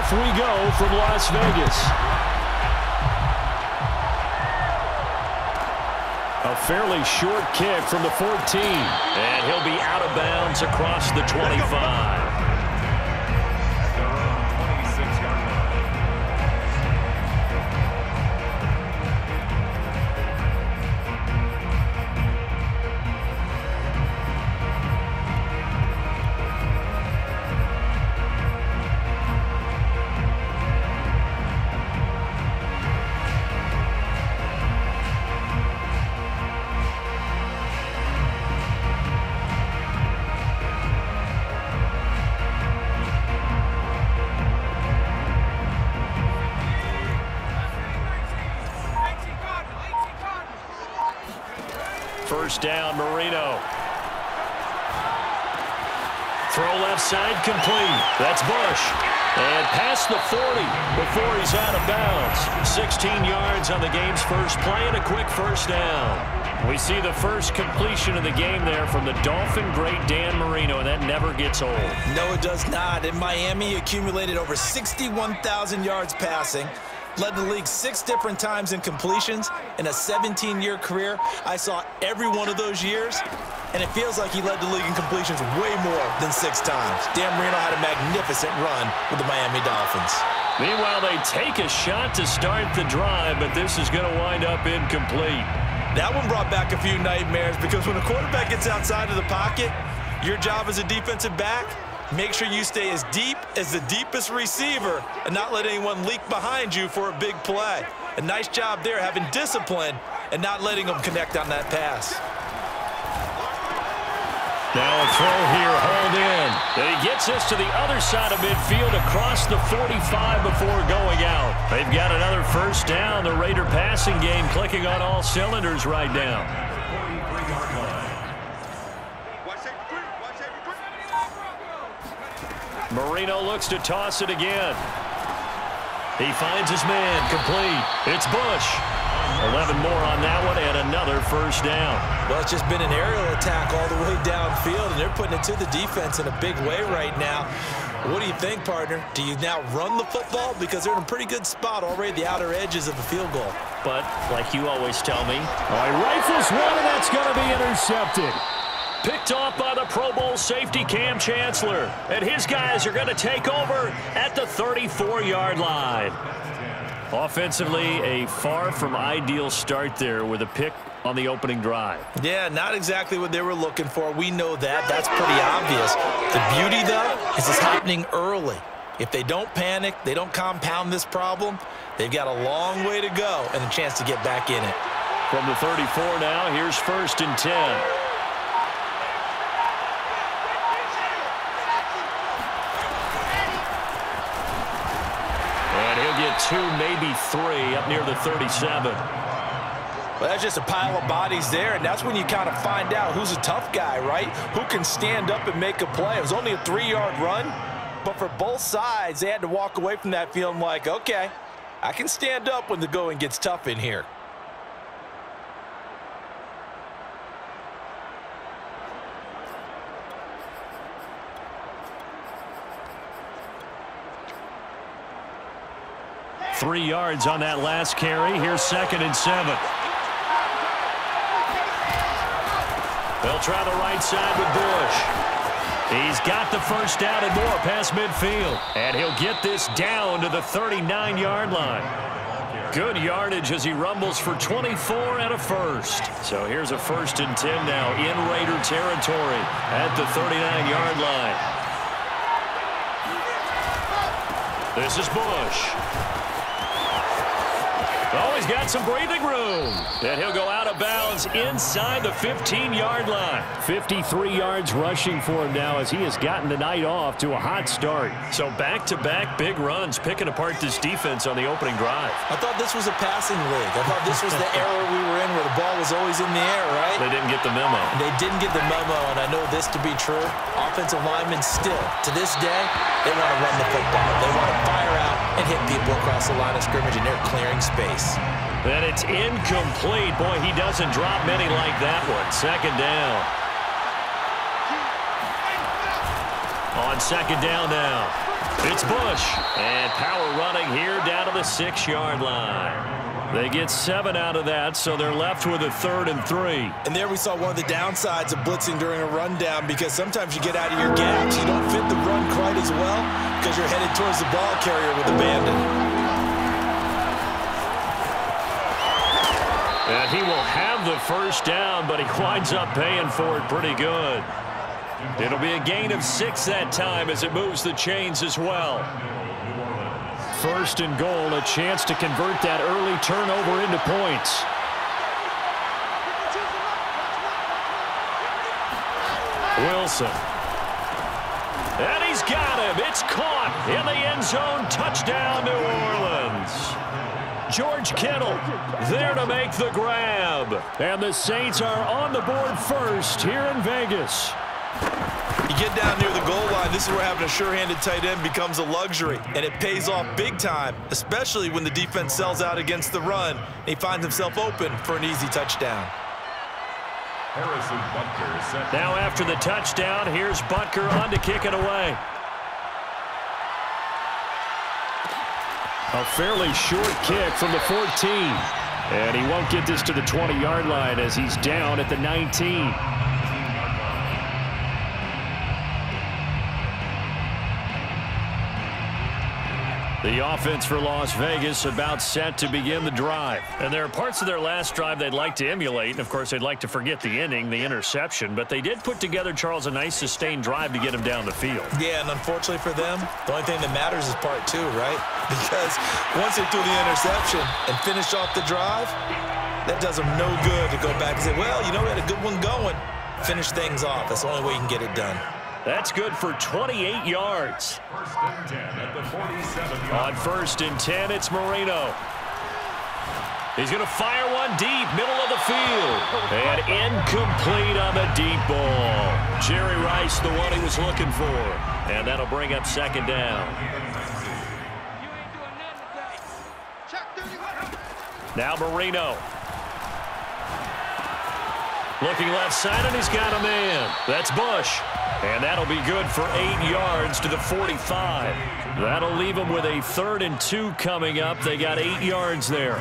Off we go from Las Vegas. A fairly short kick from the 14. And he'll be out of bounds across the 25. First down, Marino. Throw left side complete. That's Bush. And past the 40 before he's out of bounds. 16 yards on the game's first play and a quick first down. We see the first completion of the game there from the Dolphin great Dan Marino, and that never gets old. No, it does not. In Miami, he accumulated over 61,000 yards passing. Led the league 6 different times in completions. In a 17-year career, I saw every one of those years, and it feels like he led the league in completions way more than 6 times. Dan Marino had a magnificent run with the Miami Dolphins. Meanwhile, they take a shot to start the drive, but this is going to wind up incomplete. That one brought back a few nightmares because when a quarterback gets outside of the pocket, your job as a defensive back, make sure you stay as deep as the deepest receiver and not let anyone leak behind you for a big play. A nice job there having discipline and not letting them connect on that pass. Now a throw here, hauled in. And he gets this to the other side of midfield across the 45 before going out. They've got another first down. The Raider passing game clicking on all cylinders right now. Marino looks to toss it again. He finds his man, complete. It's Bush. 11 more on that one and another first down. Well, it's just been an aerial attack all the way downfield, and they're putting it to the defense in a big way right now. What do you think, partner? Do you now run the football? Because they're in a pretty good spot already at the outer edges of the field goal. But, like you always tell me, he rifles one, and that's going to be intercepted. Picked off by the Pro Bowl safety Cam Chancellor. And his guys are going to take over at the 34-yard line. Offensively, a far from ideal start there with a pick on the opening drive. Yeah, not exactly what they were looking for. We know that. That's pretty obvious. The beauty, though, is it's happening early. If they don't panic, they don't compound this problem, they've got a long way to go and a chance to get back in it. From the 34 now, here's 1st and 10. Get 2, maybe 3 up near the 37. Well, that's just a pile of bodies there, and that's when you kind of find out who's a tough guy, right? Who can stand up and make a play. It was only a 3-yard run, but for both sides, they had to walk away from that feeling like, okay, I can stand up when the going gets tough in here. Three yards on that last carry. Here's 2nd and 7. They'll try the right side with Bush. He's got the first down and more past midfield. And he'll get this down to the 39-yard line. Good yardage as he rumbles for 24 and a first. So here's a 1st and 10 now in Raider territory at the 39-yard line. This is Bush. Oh, he's got some breathing room. And he'll go out of bounds inside the 15-yard line. 53 yards rushing for him now as he has gotten the night off to a hot start. So back-to-back big runs picking apart this defense on the opening drive. I thought this was a passing league. I thought this was the era we were in where the ball was always in the air, right? They didn't get the memo. They didn't get the memo, and I know this to be true. Offensive linemen still, to this day, they want to run the football. They want to fire out and hit people across the line of scrimmage, and they're clearing space. And it's incomplete. Boy, he doesn't drop many like that one. 2nd down. On second down now, it's Bush. And power running here down to the 6-yard line. They get 7 out of that, so they're left with a 3rd and 3. And there we saw one of the downsides of blitzing during a rundown, because sometimes you get out of your gaps. You don't fit the run quite as well because you're headed towards the ball carrier with abandon. And he will have the first down, but he winds up paying for it pretty good. It'll be a gain of 6 that time as it moves the chains as well. 1st and goal, a chance to convert that early turnover into points. Wilson. And he's got him. It's caught in the end zone. Touchdown, New Orleans. George Kittle there to make the grab. And the Saints are on the board first here in Vegas. You get down near the goal line, this is where having a sure-handed tight end becomes a luxury, and it pays off big time, especially when the defense sells out against the run. He finds himself open for an easy touchdown. Now after the touchdown, here's Butker on to kick it away. A fairly short kick from the 14. And he won't get this to the 20-yard line as he's down at the 19. The offense for Las Vegas about set to begin the drive. And there are parts of their last drive they'd like to emulate. And, of course, they'd like to forget the inning, the interception. But they did put together, Charles, a nice sustained drive to get him down the field. Yeah, and unfortunately for them, the only thing that matters is part 2, right? Because once they threw the interception and finished off the drive, that does them no good to go back and say, well, you know, we had a good one going. Finish things off. That's the only way you can get it done. That's good for 28 yards. On 1st and 10, it's Marino. He's going to fire one deep, middle of the field. And incomplete on the deep ball. Jerry Rice, the one he was looking for. And that'll bring up 2nd down. Now Marino. Looking left side, and he's got a man. That's Bush. And that'll be good for 8 yards to the 45. That'll leave them with a 3rd and 2 coming up. They got 8 yards there.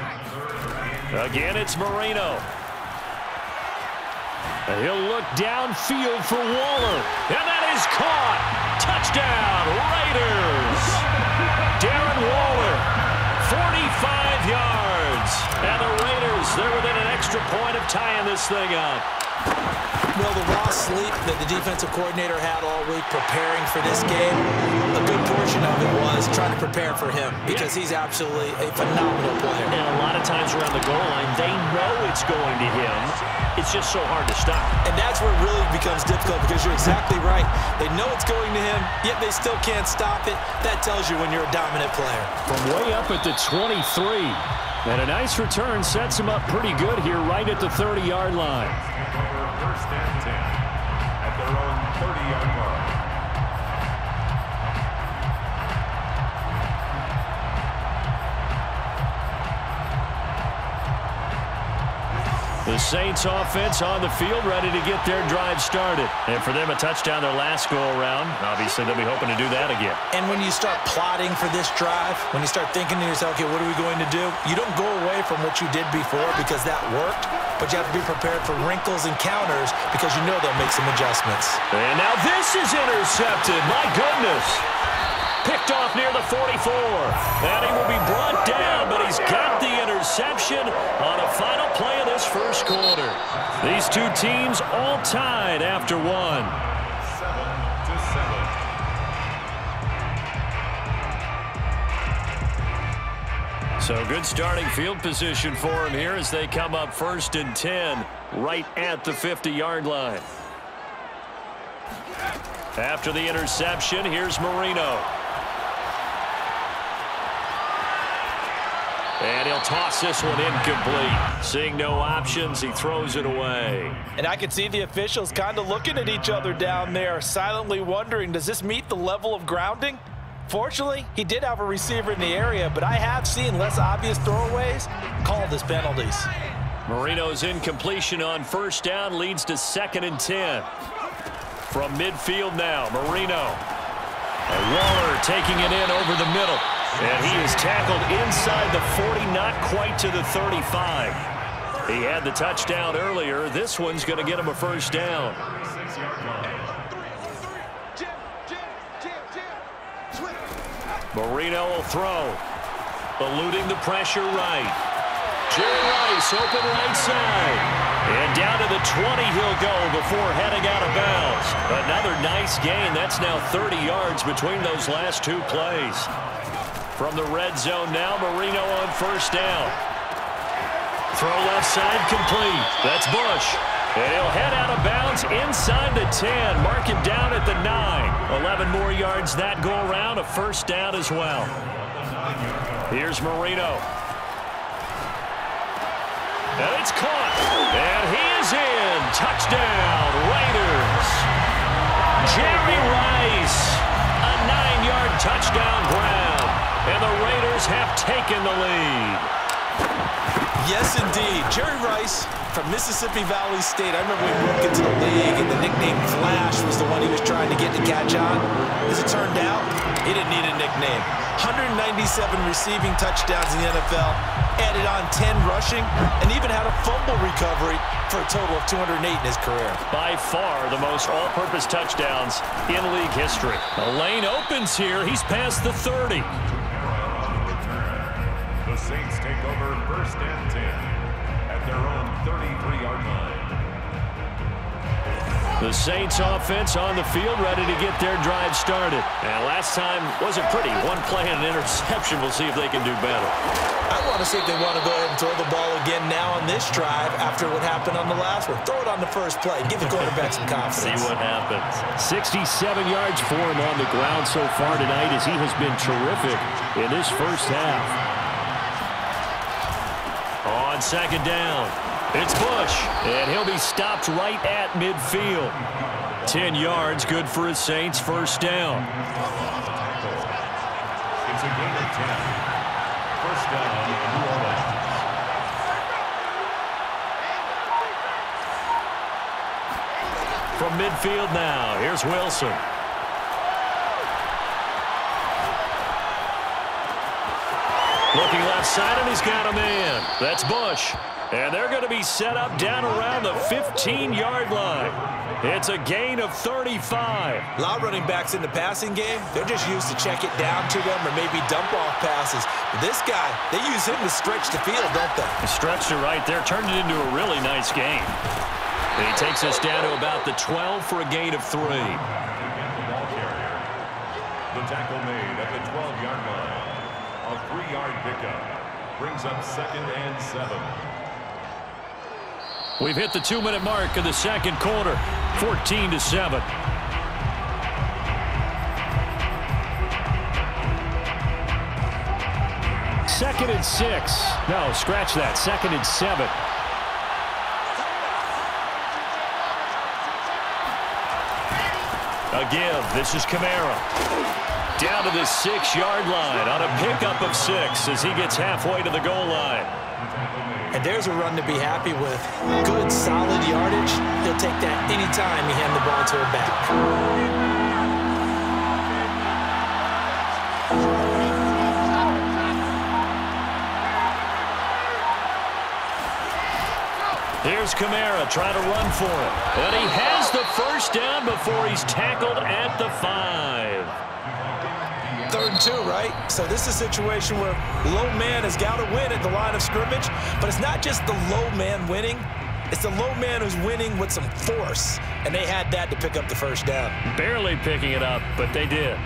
Again, it's Marino. And he'll look downfield for Waller. And that is caught. Touchdown, Raiders. Darren Waller, 45 yards. And the Raiders, they're within an extra point of tying this thing up. Well, the raw sleep that the defensive coordinator had all week preparing for this game, a good portion of it was trying to prepare for him because he's absolutely a phenomenal player. And a lot of times around the goal line, they know it's going to him. It's just so hard to stop. And that's where it really becomes difficult because you're exactly right. They know it's going to him, yet they still can't stop it. That tells you when you're a dominant player. From way up at the 23. And a nice return sets him up pretty good here right at the 30-yard line. 1st and 10 at their own 30-yard line. The Saints offense on the field ready to get their drive started. And for them, a touchdown their last go-around. Obviously, they'll be hoping to do that again. And when you start plotting for this drive, when you start thinking to yourself, okay, what are we going to do? You don't go away from what you did before because that worked, but you have to be prepared for wrinkles and counters because you know they'll make some adjustments. And now this is intercepted. My goodness. Picked off near the 44. And he will be brought down, but he's got the interception on a final play of this first quarter. These two teams all tied after one. 7-7. So good starting field position for him here as they come up 1st and 10 right at the 50-yard line. After the interception, here's Marino. And he'll toss this one incomplete. Seeing no options, he throws it away. And I can see the officials kind of looking at each other down there, silently wondering, does this meet the level of grounding? Fortunately, he did have a receiver in the area, but I have seen less obvious throwaways called as penalties. Marino's incompletion on 1st down leads to 2nd and 10. From midfield now, Marino. And Waller taking it in over the middle. And he is tackled inside the 40, not quite to the 35. He had the touchdown earlier. This one's going to get him a first down. Marino will throw. Eluding the pressure right. Jerry Rice open right side. And down to the 20 he'll go before heading out of bounds. Another nice gain. That's now 30 yards between those last two plays. From the red zone now, Marino on first down. Throw left side complete. That's Bush. And he'll head out of bounds inside the 10. Mark him down at the 9. 11 more yards that go around. A first down as well. Here's Marino. And it's caught. And he is in. Touchdown, Raiders. Jerry Rice. A 9-yard touchdown grab. And the Raiders have taken the lead. Yes, indeed. Jerry Rice from Mississippi Valley State. I remember when he broke into the league, and the nickname Flash was the one he was trying to get to catch on. As it turned out, he didn't need a nickname. 197 receiving touchdowns in the NFL, added on 10 rushing, and even had a fumble recovery for a total of 208 in his career. By far the most all-purpose touchdowns in league history. The lane opens here. He's past the 30. The Saints take over first and 10 at their own 33-yard line. The Saints offense on the field, ready to get their drive started. And last time wasn't pretty. One play and an interception. We'll see if they can do better. I want to see if they want to go ahead and throw the ball again now on this drive after what happened on the last one. Throw it on the first play. Give the quarterback some confidence. See what happens. 67 yards for him on the ground so far tonight as he has been terrific in this first half. On second down, it's Bush, and he'll be stopped right at midfield. 10 yards, good for his Saints first down. It's a gain of 10. First down, New Orleans. From midfield now, here's Wilson. Looking left side, and he's got a man. That's Bush. And they're going to be set up down around the 15-yard line. It's a gain of 35. A lot of running backs in the passing game, they're just used to check it down to them or maybe dump off passes. But this guy, they use him to stretch the field, don't they? He stretched it right there, turned it into a really nice game. And he takes us down to about the 12 for a gain of 3. The tackle made at the 12-yard line. A 3-yard pickup brings up second and 7. We've hit the 2-minute mark of the second quarter, 14-7. Second and 6. No, scratch that. Second and 7. A give. This is Kamara. Down to the 6-yard line on a pickup of 6 as he gets halfway to the goal line. And there's a run to be happy with. Good, solid yardage. He'll take that anytime you hand the ball to a back. Here's Kamara trying to run for it. And he has the first down before he's tackled at the 5. 3rd and 2, right? So this is a situation where low man has got to win at the line of scrimmage, but it's not just the low man winning. It's the low man who's winning with some force, and they had that to pick up the first down. Barely picking it up, but they did.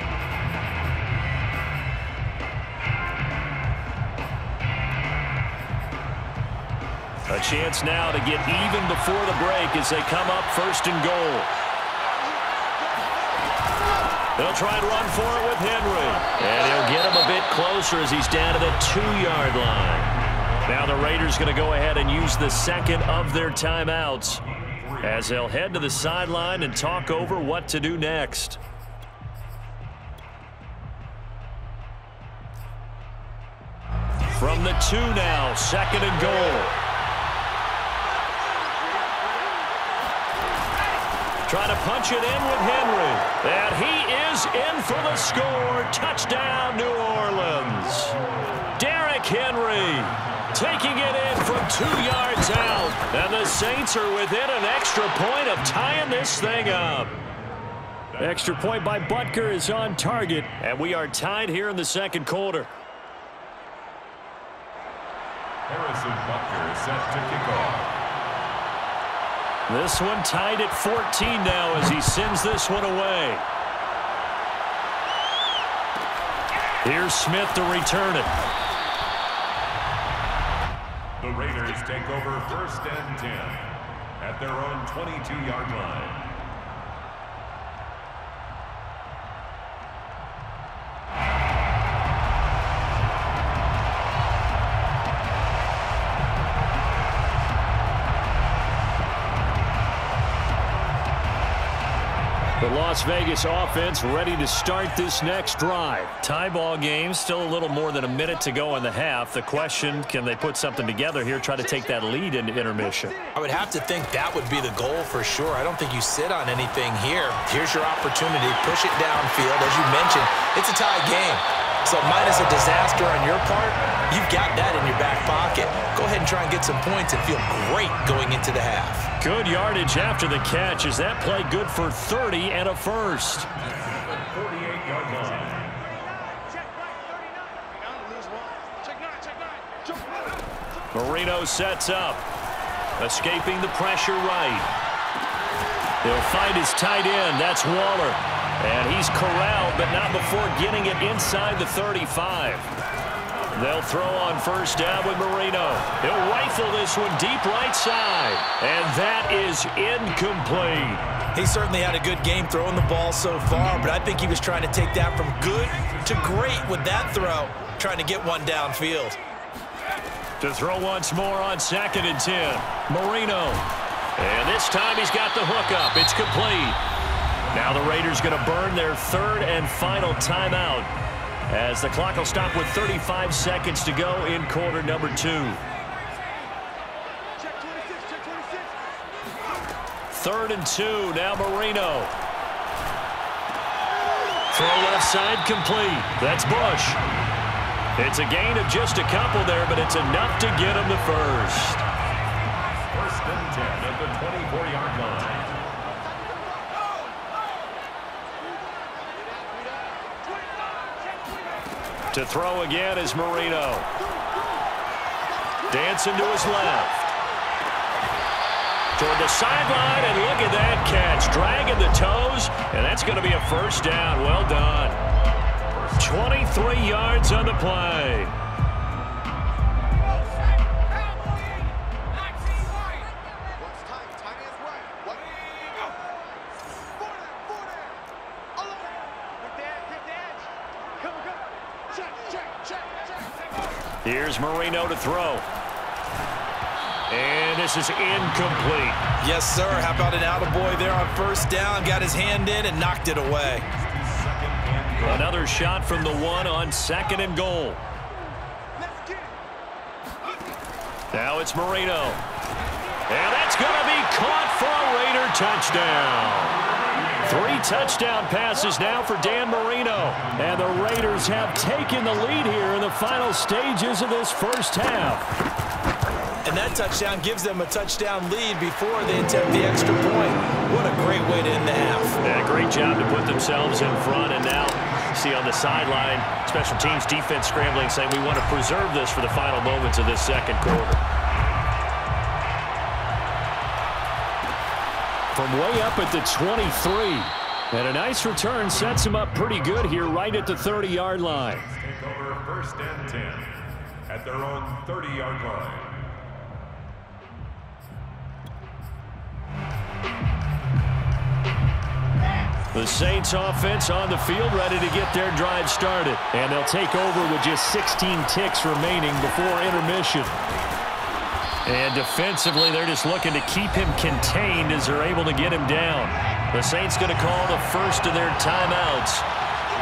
A chance now to get even before the break as they come up 1st and goal. They'll try and run for it with Henry. And he'll get him a bit closer as he's down to the 2-yard line. Now the Raiders going to go ahead and use the second of their timeouts as they'll head to the sideline and talk over what to do next. From the 2 now, 2nd and goal. Trying to punch it in with Henry. And he is in for the score. Touchdown, New Orleans. Derrick Henry taking it in from 2 yards out. And the Saints are within an extra point of tying this thing up. Extra point by Butker is on target. And we are tied here in the second quarter. Harrison Butker is set to kick off. This one tied at 14 now as he sends this one away. Here's Smith to return it. The Raiders take over 1st and 10 at their own 22-yard line. The Las Vegas offense ready to start this next drive. Tie ball game, still a little more than a minute to go in the half. The question, can they put something together here, try to take that lead into intermission? I would have to think that would be the goal for sure. I don't think you sit on anything here. Here's your opportunity. Push it downfield. As you mentioned, it's a tie game. So minus a disaster on your part, you've got that in your back pocket. Go ahead and try and get some points and feel great going into the half. Good yardage after the catch. Is that play good for 30 and a first? 48-yard line. Marino sets up. Escaping the pressure right. He'll find his tight end. That's Waller. And he's corralled, but not before getting it inside the 35. They'll throw on 1st down with Marino. He'll rifle this one deep right side. And that is incomplete. He certainly had a good game throwing the ball so far, but I think he was trying to take that from good to great with that throw, trying to get one downfield. To throw once more on 2nd and 10. Marino. And this time he's got the hook up. It's complete. Now the Raiders going to burn their 3rd and final timeout as the clock will stop with 35 seconds to go in quarter number 2. 3rd and 2. Now Marino. Throw left side complete. That's Bush. It's a gain of just a couple there, but it's enough to get him the first. 1st and 10 at the 24-yard line. To throw again is Marino. Dancing to his left. Toward the sideline, and look at that catch. Dragging the toes, and that's going to be a 1st down. Well done. 23 yards on the play. Here's Marino to throw. And this is incomplete. Yes, sir. How about an attaboy there on 1st down? Got his hand in and knocked it away. Another shot from the 1 on 2nd and goal. Now it's Marino. And that's going to be caught for a Raider touchdown. 3 touchdown passes now for Dan Marino. And the Raiders have taken the lead here in the final stages of this 1st half. And that touchdown gives them a touchdown lead before they attempt the extra point. What a great way to end the half. Yeah, great job to put themselves in front. And now, see on the sideline, special teams defense scrambling, saying we want to preserve this for the final moments of this second quarter. From way up at the 23. And a nice return sets him up pretty good here right at the 30-yard line. Take over 1st and 10 at their own 30-yard line. The Saints offense on the field ready to get their drive started. And they'll take over with just 16 ticks remaining before intermission. And defensively, they're just looking to keep him contained as they're able to get him down. The Saints going to call the first of their timeouts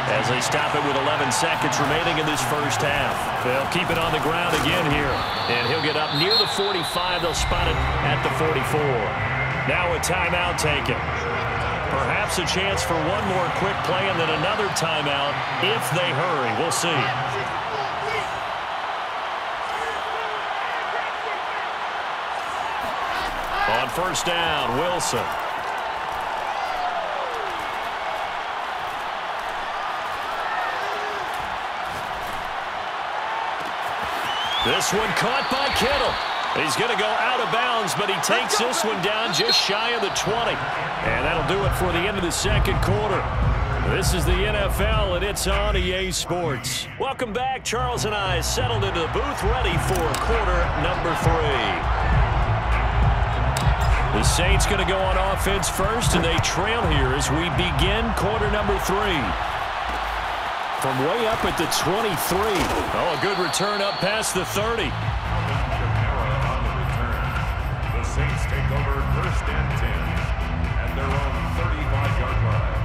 as they stop it with 11 seconds remaining in this 1st half. They'll keep it on the ground again here. And he'll get up near the 45. They'll spot it at the 44. Now a timeout taken. Perhaps perhaps a chance for one more quick play and then another timeout if they hurry. We'll see. On first down, Wilson. This one caught by Kittle. He's going to go out of bounds, but he takes this one down just shy of the 20. And that'll do it for the end of the second quarter. This is the NFL, and it's on EA Sports. Welcome back. Charles and I settled into the booth, ready for quarter number 3. The Saints going to go on offense first, and they trail here as we begin quarter number 3. From way up at the 23. Oh, a good return up past the 30. On the return. The Saints take over first and 10 at their own 35-yard line.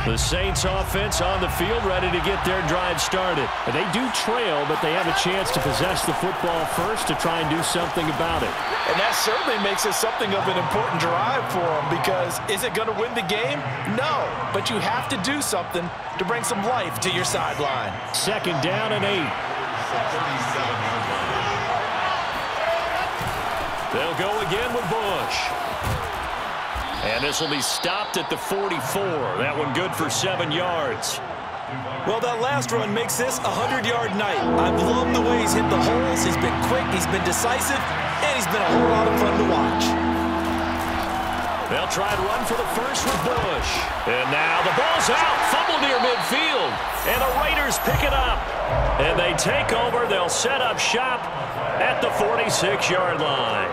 The Saints offense on the field, ready to get their drive started. They do trail, but they have a chance to possess the football first to try and do something about it. And that certainly makes it something of an important drive for them, because is it going to win the game? No, but you have to do something to bring some life to your sideline. Second down and 8. They'll go again with Bush. And this will be stopped at the 44. That one good for 7 yards. Well, that last run makes this a 100-yard night. I've loved the way he's hit the holes. He's been quick, he's been decisive, and he's been a whole lot of fun to watch. They'll try and run for the first with Bush. And now the ball's out. Fumble near midfield. And the Raiders pick it up. And they take over. They'll set up shop at the 46-yard line.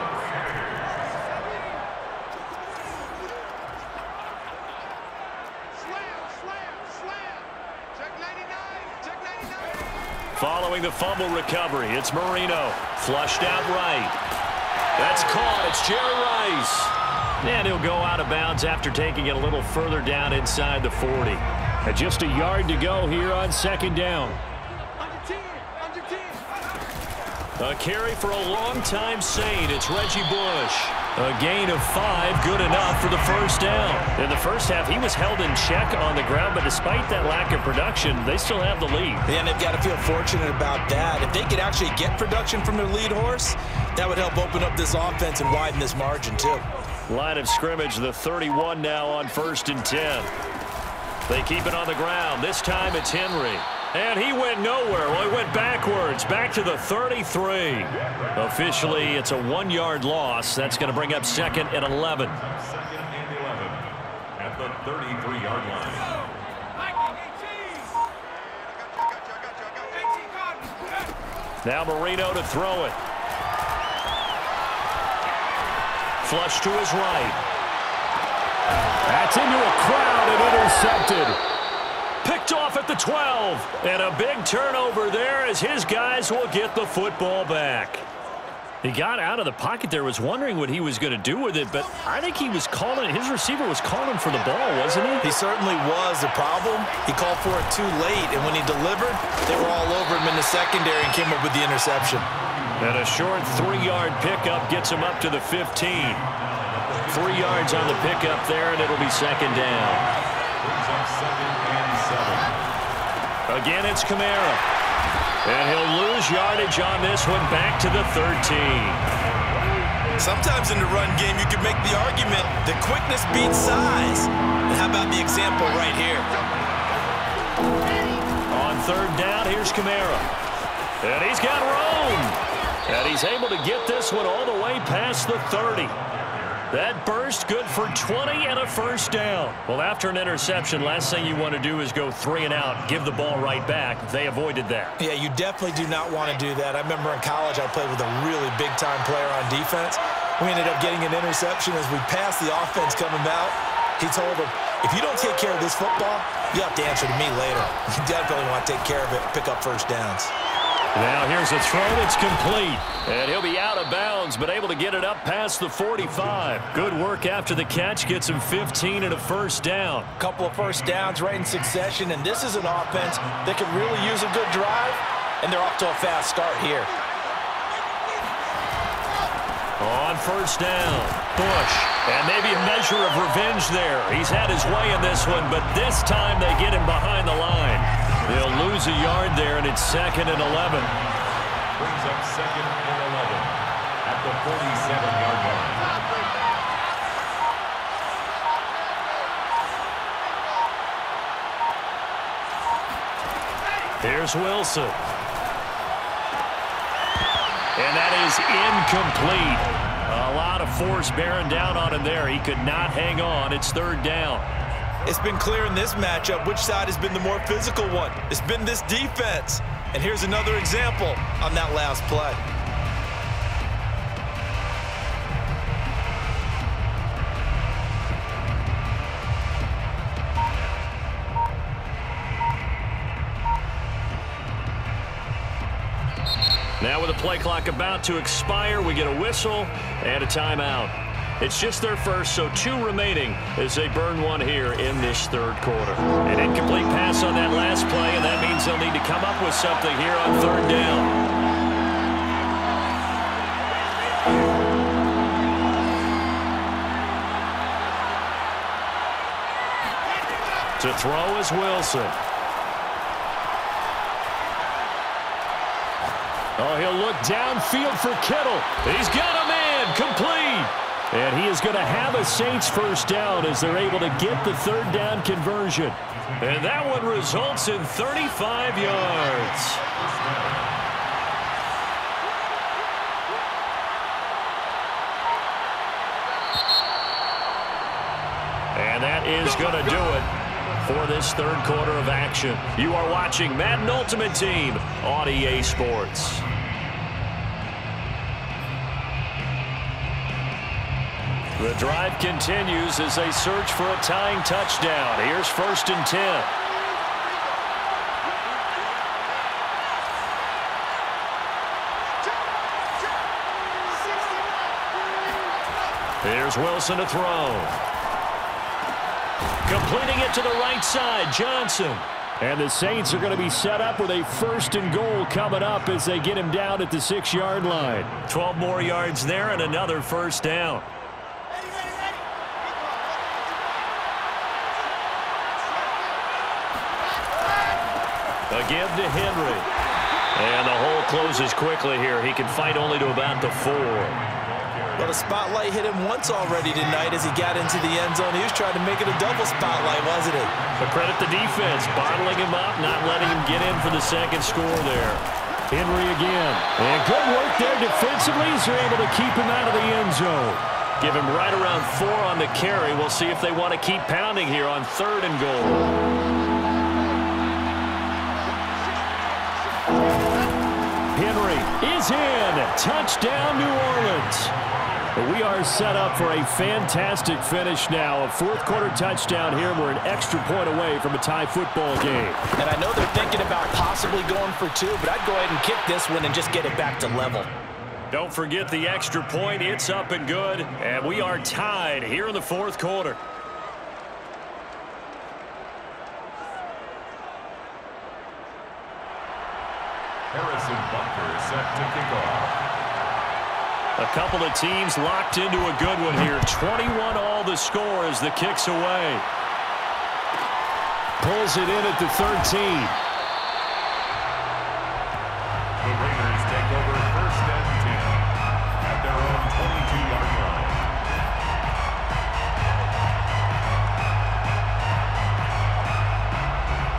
Following the fumble recovery, it's Marino. Flushed out right. That's caught. It's Jerry Rice. And he'll go out of bounds after taking it a little further down inside the 40. And just a yard to go here on second down. A carry for a long-time Saint. It's Reggie Bush. A gain of 5, good enough for the first down. In the first half, he was held in check on the ground, but despite that lack of production, they still have the lead. And they've got to feel fortunate about that. If they could actually get production from their lead horse, that would help open up this offense and widen this margin, too. Line of scrimmage, the 31 now on first and 10. They keep it on the ground. This time it's Henry. And he went nowhere. Well, he went backwards, back to the 33. Officially, it's a 1-yard loss. That's going to bring up second and 11. Second and 11 at the 33-yard line. Now Marino to throw it. Flush to his right. That's into a crowd and intercepted. Picked off at the 12. And a big turnover there as his guys will get the football back. He got out of the pocket there, was wondering what he was going to do with it, but I think he was calling, his receiver was calling for the ball, wasn't he? He certainly was. The problem, he called for it too late, and when he delivered, they were all over him in the secondary and came up with the interception. And a short 3-yard pickup gets him up to the 15. 3 yards on the pickup there, and it'll be second down. Again, it's Kamara. And he'll lose yardage on this one, back to the 13. Sometimes in the run game, you can make the argument that quickness beats size. And how about the example right here? On third down, here's Kamara. And he's got room. And he's able to get this one all the way past the 30. That burst good for 20 and a first down. Well, after an interception, last thing you want to do is go 3 and out, give the ball right back. They avoided that. Yeah, you definitely do not want to do that. I remember in college I played with a really big-time player on defense. We ended up getting an interception as we passed the offense coming out. He told him, if you don't take care of this football, you have to answer to me later. You definitely want to take care of it, pick up first downs. Now here's a throw that's complete. And he'll be out of bounds, but able to get it up past the 45. Good work after the catch. Gets him 15 and a first down. Couple of first downs right in succession, and this is an offense that could really use a good drive, and they're off to a fast start here. On first down, Bush And maybe a measure of revenge there. He's had his way in this one, but this time they get him behind the line. They'll lose a yard there, and it's 2nd and 11. Brings up 2nd and 11 at the 47-yard line. Here's Wilson. And that is incomplete. A lot of force bearing down on him there. He could not hang on. It's 3rd down. It's been clear in this matchup which side has been the more physical one. It's been this defense. And here's another example on that last play. Now with the play clock about to expire, we get a whistle and a timeout. It's just their first, so 2 remaining as they burn one here in this 3rd quarter. An incomplete pass on that last play, and that means they'll need to come up with something here on 3rd down. To throw is Wilson. Oh, he'll look downfield for Kittle. He's got a man, complete. And he is going to have a Saints first down as they're able to get the 3rd down conversion. And that one results in 35 yards. And that is going to do it for this 3rd quarter of action. You are watching Madden Ultimate Team on EA Sports. The drive continues as they search for a tying touchdown. Here's 1st and 10. Here's Wilson to throw. Completing it to the right side, Johnson. And the Saints are going to be set up with a 1st and goal coming up as they get him down at the 6-yard line. 12 more yards there and another 1st down. A give to Henry. And the hole closes quickly here. He can fight only to about the 4. Well, the spotlight hit him once already tonight as he got into the end zone. He was trying to make it a double spotlight, wasn't he? But credit the defense, bottling him up, not letting him get in for the 2nd score there. Henry again. And good work there defensively as they're able to keep him out of the end zone. Give him right around 4 on the carry. We'll see if they want to keep pounding here on 3rd and goal. Henry is in. Touchdown, New Orleans. We are set up for a fantastic finish now. A 4th quarter touchdown here. We're an extra point away from a tie football game. And I know they're thinking about possibly going for 2, but I'd go ahead and kick this one and just get it back to level. Don't forget the extra point. It's up and good. And we are tied here in the 4th quarter. Harrison Butker set to kick off. A couple of teams locked into a good one here. 21 all the score as the kick's away. Pulls it in at the 13. The Raiders take over 1st and 10 at their own 22-yard line.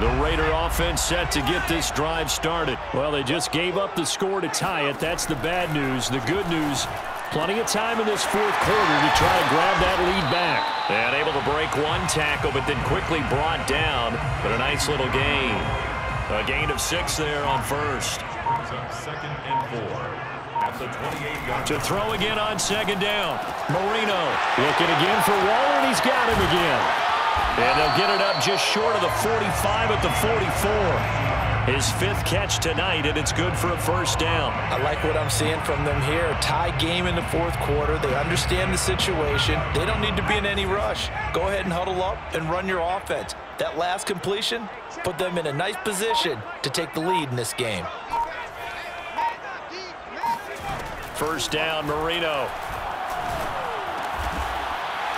The Raider offense set to get this drive started. Well, they just gave up the score to tie it. That's the bad news. The good news, plenty of time in this 4th quarter to try to grab that lead back. And able to break one tackle, but then quickly brought down. But a nice little gain. A gain of 6 there on 1st. Brings up 2nd and 4 at the 28-yard line. To throw again on 2nd down. Marino looking again for Waller, and he's got him again. And they'll get it up just short of the 45 at the 44. His 5th catch tonight, and it's good for a 1st down. I like what I'm seeing from them here. Tie game in the 4th quarter. They understand the situation. They don't need to be in any rush. Go ahead and huddle up and run your offense. That last completion put them in a nice position to take the lead in this game. 1st down, Marino.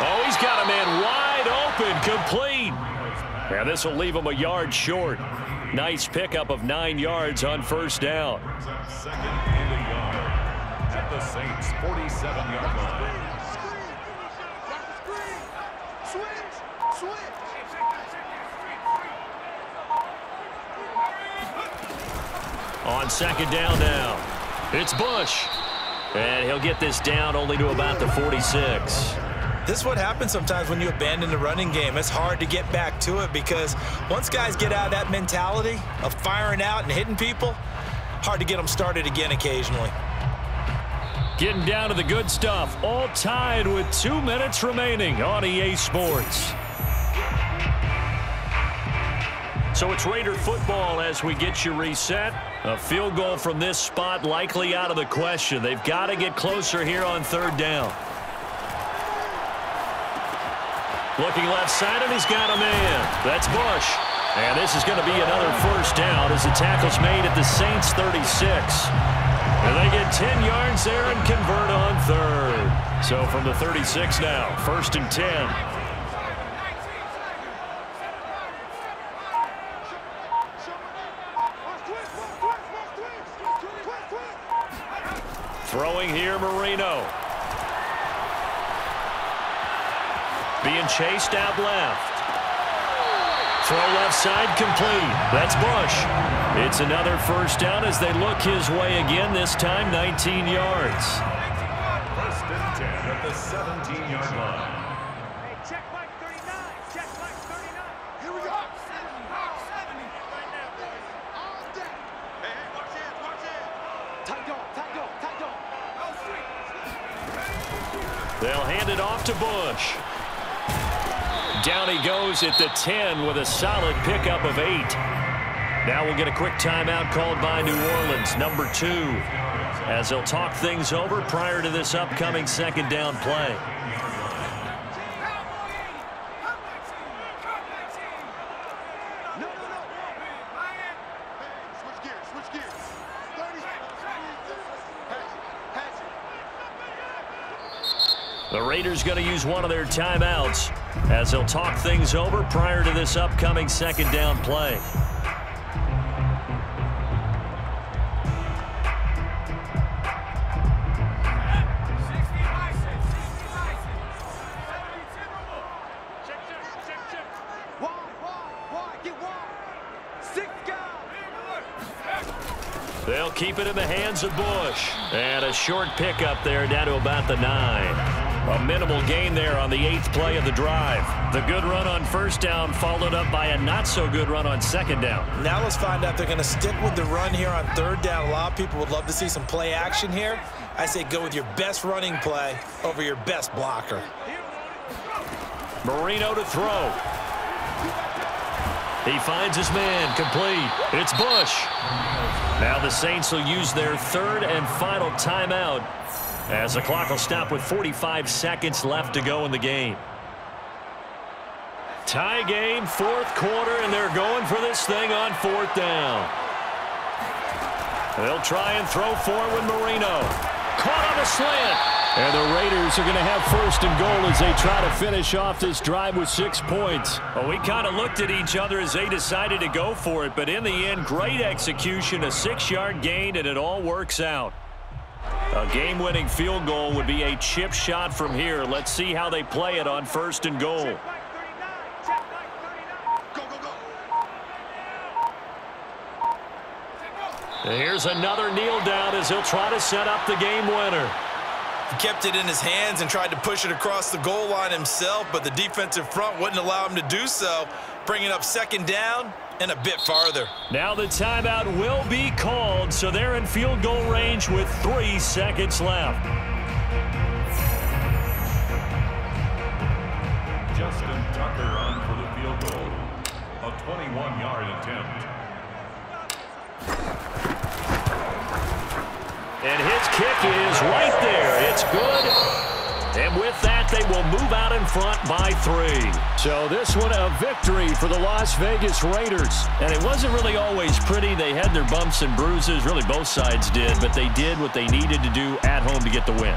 Oh, he's got a man wide open, complete. And this will leave him a yard short. Nice pickup of 9 yards on first down. Second and a yard at the Saints' 47-yard line. On second down now, it's Bush. And he'll get this down only to about the 46. This is what happens sometimes when you abandon the running game. It's hard to get back to it because once guys get out of that mentality of firing out and hitting people, hard to get them started again occasionally. Getting down to the good stuff, all tied with 2 minutes remaining on EA Sports. So it's Raider football as we get you reset. A field goal from this spot likely out of the question. They've got to get closer here on third down. Looking left side, and he's got a man. That's Bush. And this is going to be another first down as the tackle's made at the Saints' 36. And they get 10 yards there and convert on third. So from the 36 now, first and 10. Throwing here, Marino. Being chased out left. Throw left side complete. That's Bush. It's another first down as they look his way again, this time 19 yards. First and 10 at the 17-yard line. Hey, check Mike 39. Check Mike 39. Here we go. 70 right now, boys. All day. Hey, watch it, watch it. Tight dog, tight dog, tight dog. They'll hand it off to Bush. Down he goes at the 10 with a solid pickup of 8. Now we'll get a quick timeout called by New Orleans, number 2, as they'll talk things over prior to this upcoming second down play. The Raiders going to use one of their timeouts as they'll talk things over prior to this upcoming second down play. They'll keep it in the hands of Bush. And a short pickup there down to about the 9. A minimal gain there on the 8th play of the drive. The good run on first down followed up by a not-so-good run on second down. Now let's find out if they're going to stick with the run here on third down. A lot of people would love to see some play action here. I say go with your best running play over your best blocker. Marino to throw. He finds his man, complete. It's Bush. Now the Saints will use their third and final timeout as the clock will stop with 45 seconds left to go in the game. Tie game, fourth quarter, and they're going for this thing on fourth down. They'll try and throw forward with Marino. Caught on a slant. And the Raiders are going to have first and goal as they try to finish off this drive with 6 points. Well, we kind of looked at each other as they decided to go for it, but in the end, great execution, a 6-yard gain, and it all works out. A game-winning field goal would be a chip shot from here. Let's see how they play it on first and goal. And here's another kneel down as he'll try to set up the game winner. He kept it in his hands and tried to push it across the goal line himself, but the defensive front wouldn't allow him to do so, bringing up second down and a bit farther. Now the timeout will be called, so they're in field goal range with 3 seconds left. Justin Tucker on for the field goal. A 21-yard attempt. And his kick is right there. It's good. And with that, they will move out in front by 3. So this one a victory for the Las Vegas Raiders. And it wasn't really always pretty. They had their bumps and bruises. Really both sides did. But they did what they needed to do at home to get the win.